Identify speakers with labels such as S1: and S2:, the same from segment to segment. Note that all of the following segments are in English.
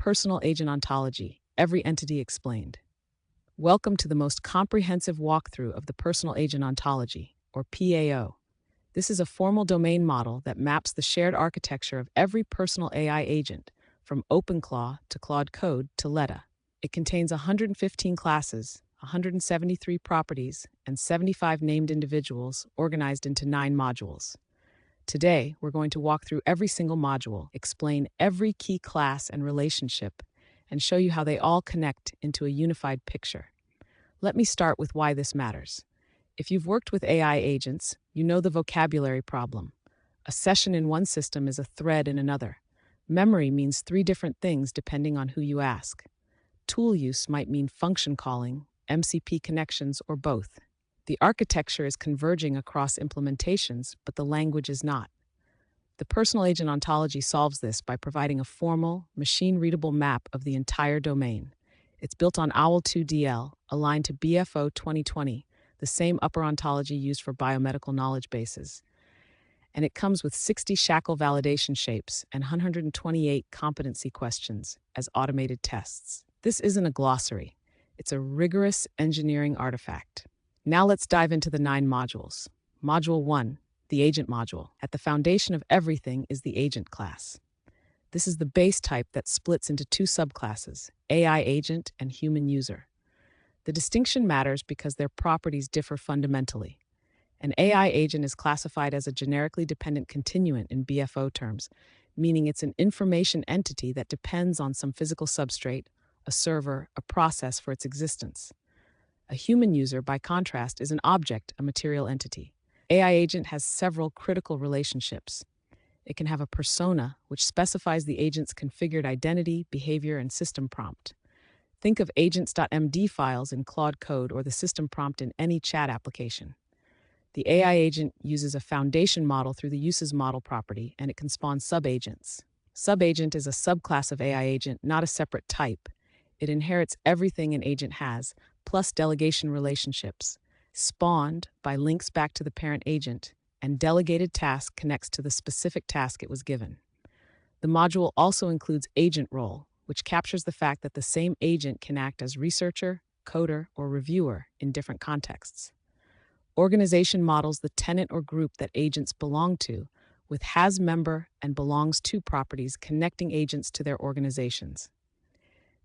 S1: Personal Agent Ontology, Every Entity Explained. Welcome to the most comprehensive walkthrough of the Personal Agent Ontology, or PAO. This is a formal domain model that maps the shared architecture of every personal AI agent, from OpenClaw to Claude Code to Letta. It contains 115 classes, 173 properties, and 75 named individuals organized into 9 modules. Today, we're going to walk through every single module, explain every key class and relationship, and show you how they all connect into a unified picture. Let me start with why this matters. If you've worked with AI agents, you know the vocabulary problem. A session in one system is a thread in another. Memory means 3 different things depending on who you ask. Tool use might mean function calling, MCP connections, or both. The architecture is converging across implementations, but the language is not. The Personal Agent Ontology solves this by providing a formal, machine-readable map of the entire domain. It's built on OWL2DL, aligned to BFO 2020, the same upper ontology used for biomedical knowledge bases. And it comes with 60 shackle validation shapes and 128 competency questions as automated tests. This isn't a glossary. It's a rigorous engineering artifact. Now let's dive into the 9 modules. Module 1, the Agent module. At the foundation of everything is the Agent class. This is the base type that splits into 2 subclasses, AI Agent and Human User. The distinction matters because their properties differ fundamentally. An AI agent is classified as a generically dependent continuant in BFO terms, meaning it's an information entity that depends on some physical substrate, a server, a process for its existence. A human user, by contrast, is an object, a material entity. AI agent has several critical relationships. It can have a persona, which specifies the agent's configured identity, behavior, and system prompt. Think of agents.md files in Claude Code or the system prompt in any chat application. The AI agent uses a foundation model through the uses model property, and it can spawn subagents. Subagent is a subclass of AI agent, not a separate type. It inherits everything an agent has, plus delegation relationships, spawned by links back to the parent agent, and delegated task connects to the specific task it was given. The module also includes agent role, which captures the fact that the same agent can act as researcher, coder, or reviewer in different contexts. Organization models the tenant or group that agents belong to, with has member and belongs to properties connecting agents to their organizations.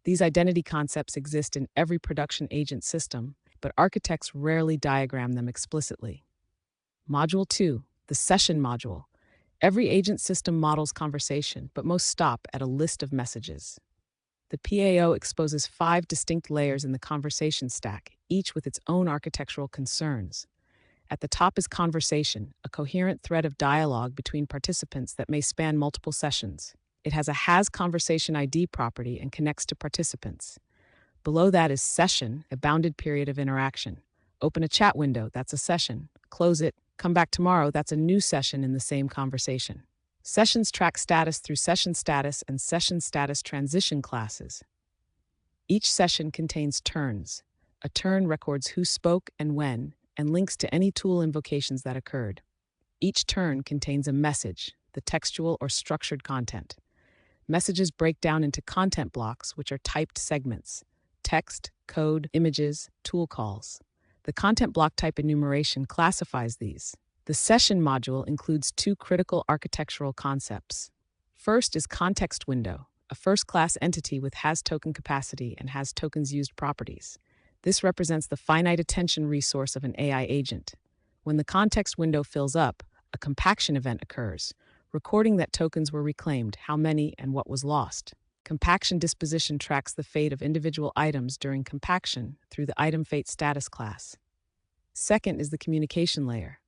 S1: These identity concepts exist in every production agent system, but architects rarely diagram them explicitly. Module 2, the Session module. Every agent system models conversation, but most stop at a list of messages. The PAO exposes 5 distinct layers in the conversation stack, each with its own architectural concerns. At the top is conversation, a coherent thread of dialogue between participants that may span multiple sessions. It has a has conversation ID property and connects to participants. Below that is session, a bounded period of interaction. Open a chat window, that's a session. Close it, come back tomorrow, that's a new session in the same conversation. Sessions track status through session status and session status transition classes. Each session contains turns. A turn records who spoke and when, and links to any tool invocations that occurred. Each turn contains a message, the textual or structured content. Messages break down into content blocks, which are typed segments: text, code, images, tool calls. The content block type enumeration classifies these. The Session module includes 2 critical architectural concepts. First is context window, a first-class entity with has token capacity and has tokens used properties. This represents the finite attention resource of an AI agent. When the context window fills up, a compaction event occurs, recording that tokens were reclaimed, how many, and what was lost. Compaction disposition tracks the fate of individual items during compaction through the item fate status class. Second is the communication layer.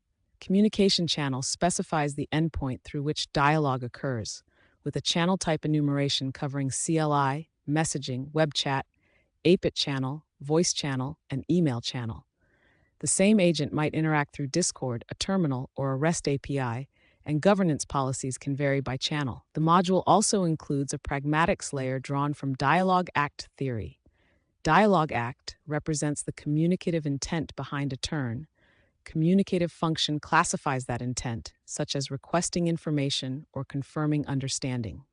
S1: Communication channel specifies the endpoint through which dialogue occurs, with a channel type enumeration covering CLI, messaging, web chat, APIT channel, voice channel, and email channel. The same agent might interact through Discord, a terminal, or a REST API, and governance policies can vary by channel. The module also includes a pragmatics layer drawn from Dialogue Act theory. Dialogue Act represents the communicative intent behind a turn. Communicative function classifies that intent, such as requesting information or confirming understanding.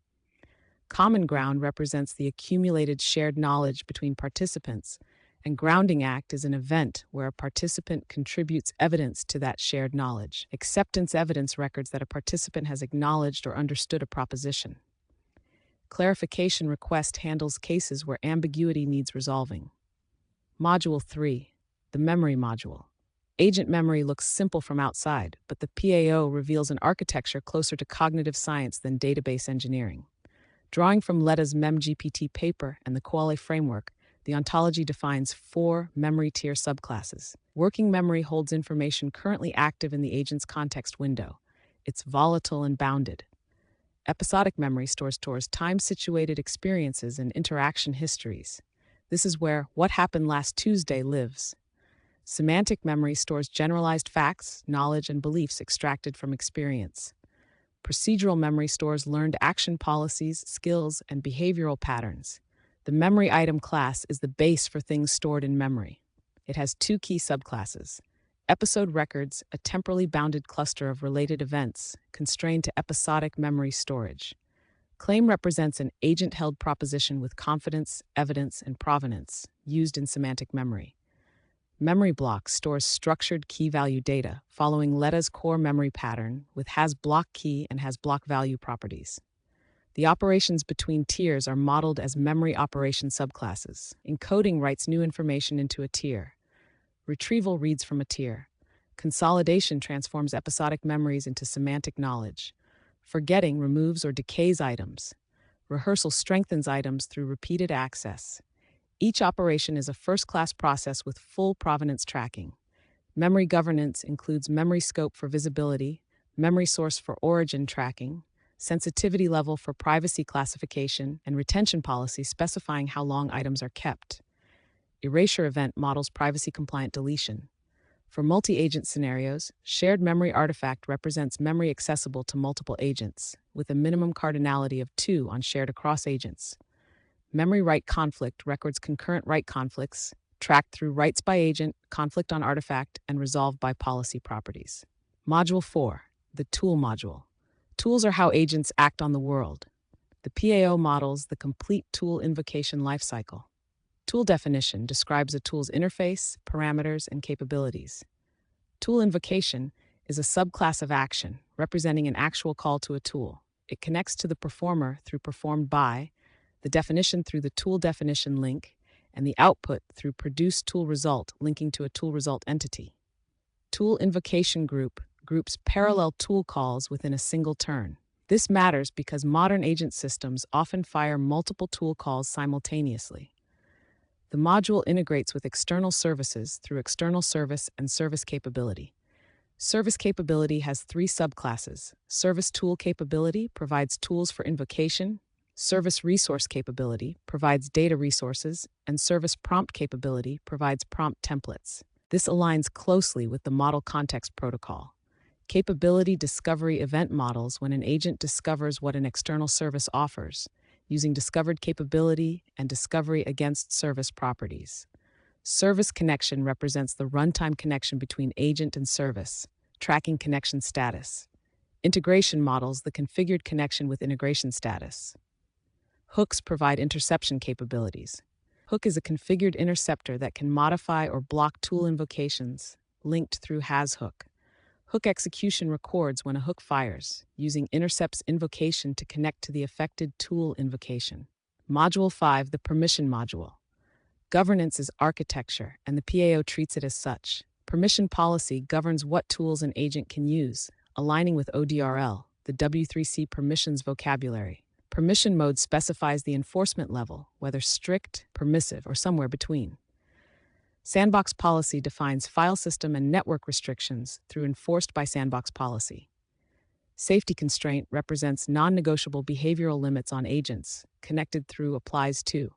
S1: Common ground represents the accumulated shared knowledge between participants, and grounding act is an event where a participant contributes evidence to that shared knowledge. Acceptance evidence records that a participant has acknowledged or understood a proposition. Clarification request handles cases where ambiguity needs resolving. Module 3, the memory module. Agent memory looks simple from outside, but the PAO reveals an architecture closer to cognitive science than database engineering. Drawing from Letta's MEMGPT paper and the Koale framework, the ontology defines 4 memory tier subclasses. Working memory holds information currently active in the agent's context window. It's volatile and bounded. Episodic memory stores time-situated experiences and interaction histories. This is where what happened last Tuesday lives. Semantic memory stores generalized facts, knowledge, and beliefs extracted from experience. Procedural memory stores learned action policies, skills, and behavioral patterns. The memory item class is the base for things stored in memory. It has 2 key subclasses. Episode records, a temporally bounded cluster of related events, constrained to episodic memory storage. Claim represents an agent-held proposition with confidence, evidence, and provenance, used in semantic memory. Memory block stores structured key-value data, following Letta's core memory pattern with has-block key and has-block value properties. The operations between tiers are modeled as memory operation subclasses. Encoding writes new information into a tier. Retrieval reads from a tier. Consolidation transforms episodic memories into semantic knowledge. Forgetting removes or decays items. Rehearsal strengthens items through repeated access. Each operation is a first-class process with full provenance tracking. Memory governance includes memory scope for visibility, memory source for origin tracking, sensitivity level for privacy classification, and retention policy specifying how long items are kept. Erasure event models privacy-compliant deletion. For multi-agent scenarios, shared memory artifact represents memory accessible to multiple agents, with a minimum cardinality of 2 on shared across agents. Memory write conflict records concurrent write conflicts, tracked through writes by agent, conflict on artifact, and resolved by policy properties. Module 4, the tool module. Tools are how agents act on the world. The PAO models the complete tool invocation lifecycle. Tool definition describes a tool's interface, parameters, and capabilities. Tool invocation is a subclass of action, representing an actual call to a tool. It connects to the performer through performed by, the definition through the tool definition link, and the output through produce tool result linking to a tool result entity. Tool invocation groups parallel tool calls within a single turn. This matters because modern agent systems often fire multiple tool calls simultaneously. The module integrates with external services through external service and service capability. Service capability has 3 subclasses. Service tool capability provides tools for invocation. Service resource capability provides data resources, and service prompt capability provides prompt templates. This aligns closely with the model context protocol. Capability discovery event models when an agent discovers what an external service offers, using discovered capability and discovery against service properties. Service connection represents the runtime connection between agent and service, tracking connection status. Integration models the configured connection with integration status. Hooks provide interception capabilities. Hook is a configured interceptor that can modify or block tool invocations, linked through has-hook. Hook execution records when a hook fires, using intercepts invocation to connect to the affected tool invocation. Module 5, the permission module. Governance is architecture, and the PAO treats it as such. Permission policy governs what tools an agent can use, aligning with ODRL, the W3C permissions vocabulary. Permission mode specifies the enforcement level, whether strict, permissive, or somewhere between. Sandbox policy defines file system and network restrictions through enforced by sandbox policy. Safety constraint represents non-negotiable behavioral limits on agents, connected through applies to.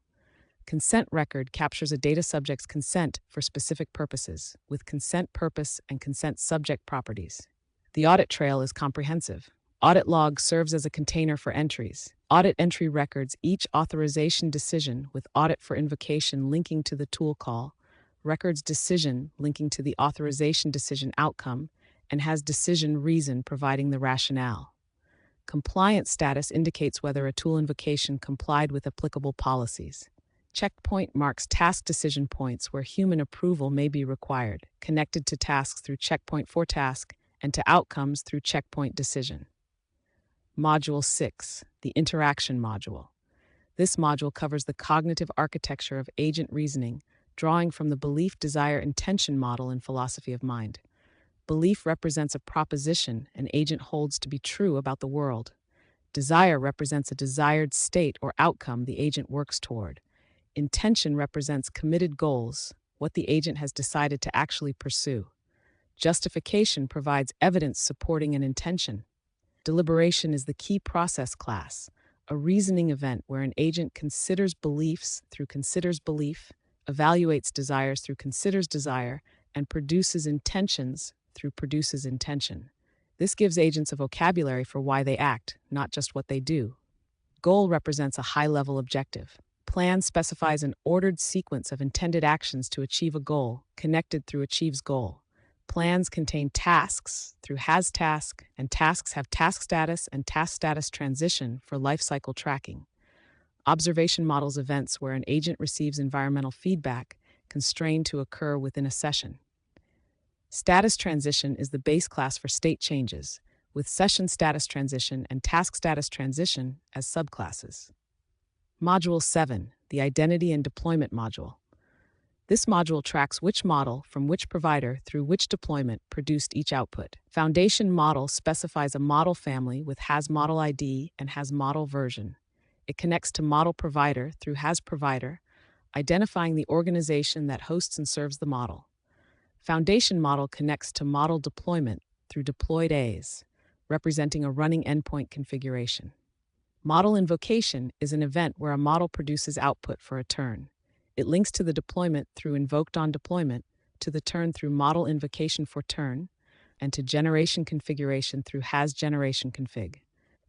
S1: Consent record captures a data subject's consent for specific purposes, with consent purpose and consent subject properties. The audit trail is comprehensive. Audit log serves as a container for entries. Audit entry records each authorization decision with audit for invocation linking to the tool call, records decision linking to the authorization decision outcome, and has decision reason providing the rationale. Compliance status indicates whether a tool invocation complied with applicable policies. Checkpoint marks task decision points where human approval may be required, connected to tasks through checkpoint for task and to outcomes through checkpoint decision. Module 6, the Interaction Module. This module covers the cognitive architecture of agent reasoning, drawing from the belief, desire, intention model in philosophy of mind. Belief represents a proposition an agent holds to be true about the world. Desire represents a desired state or outcome the agent works toward. Intention represents committed goals, what the agent has decided to actually pursue. Justification provides evidence supporting an intention. Deliberation is the key process class, a reasoning event where an agent considers beliefs through considers belief, evaluates desires through considers desire, and produces intentions through produces intention. This gives agents a vocabulary for why they act, not just what they do. Goal represents a high-level objective. Plan specifies an ordered sequence of intended actions to achieve a goal, connected through achieves goal. Plans contain tasks through has task, and tasks have task status and task status transition for lifecycle tracking. Observation models events where an agent receives environmental feedback constrained to occur within a session. Status transition is the base class for state changes, with session status transition and task status transition as subclasses. Module 7, the Identity and Deployment Module. This module tracks which model from which provider through which deployment produced each output. Foundation model specifies a model family with has model ID and has model version. It connects to model provider through has provider, identifying the organization that hosts and serves the model. Foundation model connects to model deployment through deployed A's, representing a running endpoint configuration. Model invocation is an event where a model produces output for a turn. It links to the deployment through invoked on deployment, to the turn through model invocation for turn, and to generation configuration through has generation config.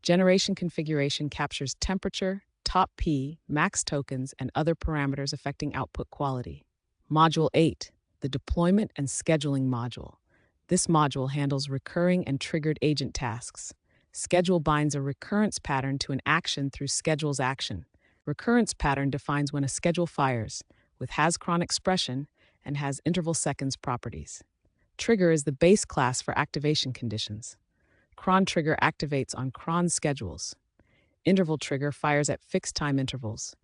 S1: Generation configuration captures temperature, top P, max tokens, and other parameters affecting output quality. Module 8, the Deployment and Scheduling Module. This module handles recurring and triggered agent tasks. Schedule binds a recurrence pattern to an action through schedule's action. Recurrence pattern defines when a schedule fires, with has cron expression and has interval seconds properties. Trigger is the base class for activation conditions. Cron trigger activates on cron schedules. Interval trigger fires at fixed time intervals.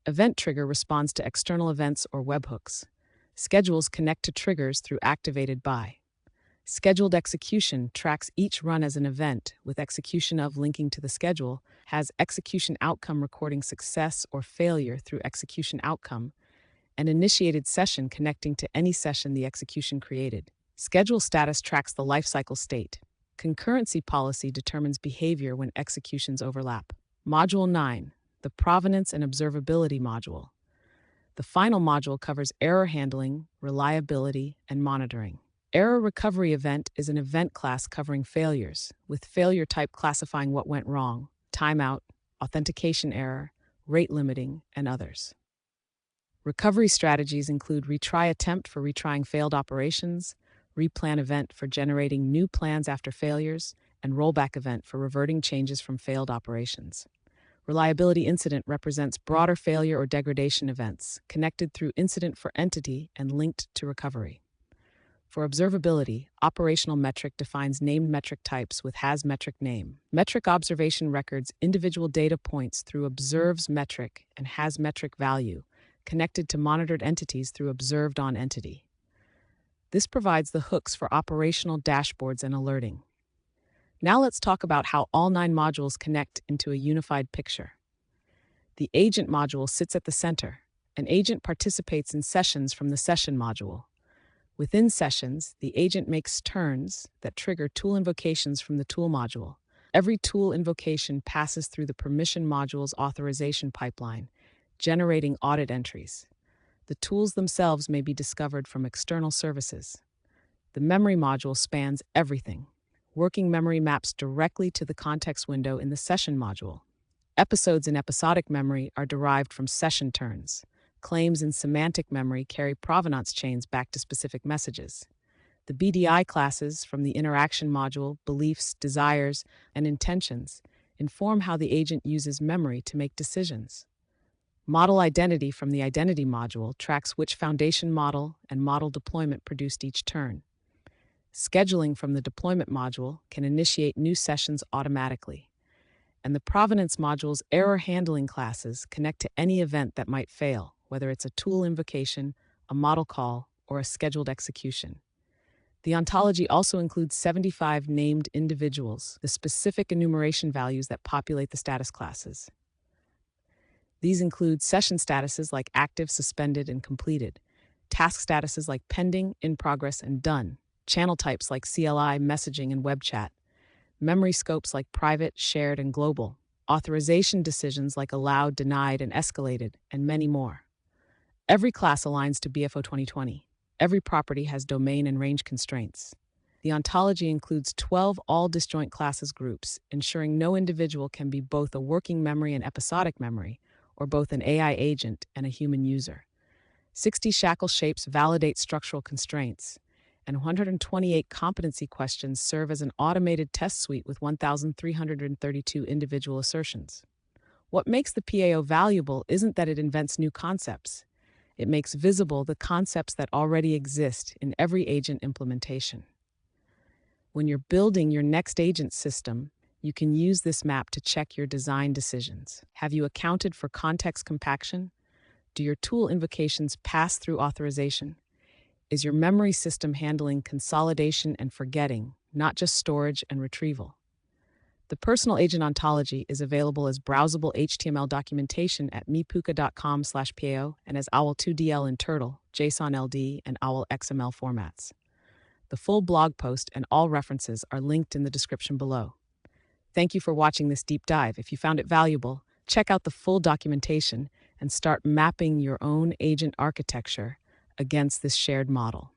S1: Event trigger responds to external events or webhooks. Schedules connect to triggers through activated by. Scheduled execution tracks each run as an event, with execution of linking to the schedule, has execution outcome recording success or failure through execution outcome, and initiated session connecting to any session the execution created. Schedule status tracks the lifecycle state. Concurrency policy determines behavior when executions overlap. Module 9, the Provenance and Observability Module. The final module covers error handling, reliability, and monitoring. Error recovery event is an event class covering failures, with failure type classifying what went wrong, timeout, authentication error, rate limiting, and others. Recovery strategies include retry attempt for retrying failed operations, replan event for generating new plans after failures, and rollback event for reverting changes from failed operations. Reliability incident represents broader failure or degradation events, connected through incident for entity and linked to recovery. For observability, operational metric defines named metric types with has metric name. Metric observation records individual data points through observes metric and has metric value, connected to monitored entities through observed on entity. This provides the hooks for operational dashboards and alerting. Now let's talk about how all 9 modules connect into a unified picture. The agent module sits at the center. An agent participates in sessions from the session module. Within sessions, the agent makes turns that trigger tool invocations from the tool module. Every tool invocation passes through the permission module's authorization pipeline, generating audit entries. The tools themselves may be discovered from external services. The memory module spans everything. Working memory maps directly to the context window in the session module. Episodes in episodic memory are derived from session turns. Claims in semantic memory carry provenance chains back to specific messages. The BDI classes from the interaction module, beliefs, desires, and intentions inform how the agent uses memory to make decisions. Model identity from the identity module tracks which foundation model and model deployment produced each turn. Scheduling from the deployment module can initiate new sessions automatically. And the provenance module's error handling classes connect to any event that might fail, whether it's a tool invocation, a model call, or a scheduled execution. The ontology also includes 75 named individuals, the specific enumeration values that populate the status classes. These include session statuses like active, suspended, and completed, task statuses like pending, in progress, and done, channel types like CLI, messaging, and web chat, memory scopes like private, shared, and global, authorization decisions like allowed, denied, and escalated, and many more. Every class aligns to BFO 2020. Every property has domain and range constraints. The ontology includes 12 all-disjoint classes groups, ensuring no individual can be both a working memory and episodic memory, or both an AI agent and a human user. 60 shackle shapes validate structural constraints, and 128 competency questions serve as an automated test suite with 1,332 individual assertions. What makes the PAO valuable isn't that it invents new concepts. It makes visible the concepts that already exist in every agent implementation. When you're building your next agent system, you can use this map to check your design decisions. Have you accounted for context compaction? Do your tool invocations pass through authorization? Is your memory system handling consolidation and forgetting, not just storage and retrieval? The Personal Agent Ontology is available as browsable HTML documentation at meepuka.com/PAO and as OWL2DL in Turtle, JSON LD, and OWL XML formats. The full blog post and all references are linked in the description below. Thank you for watching this deep dive. If you found it valuable, check out the full documentation and start mapping your own agent architecture against this shared model.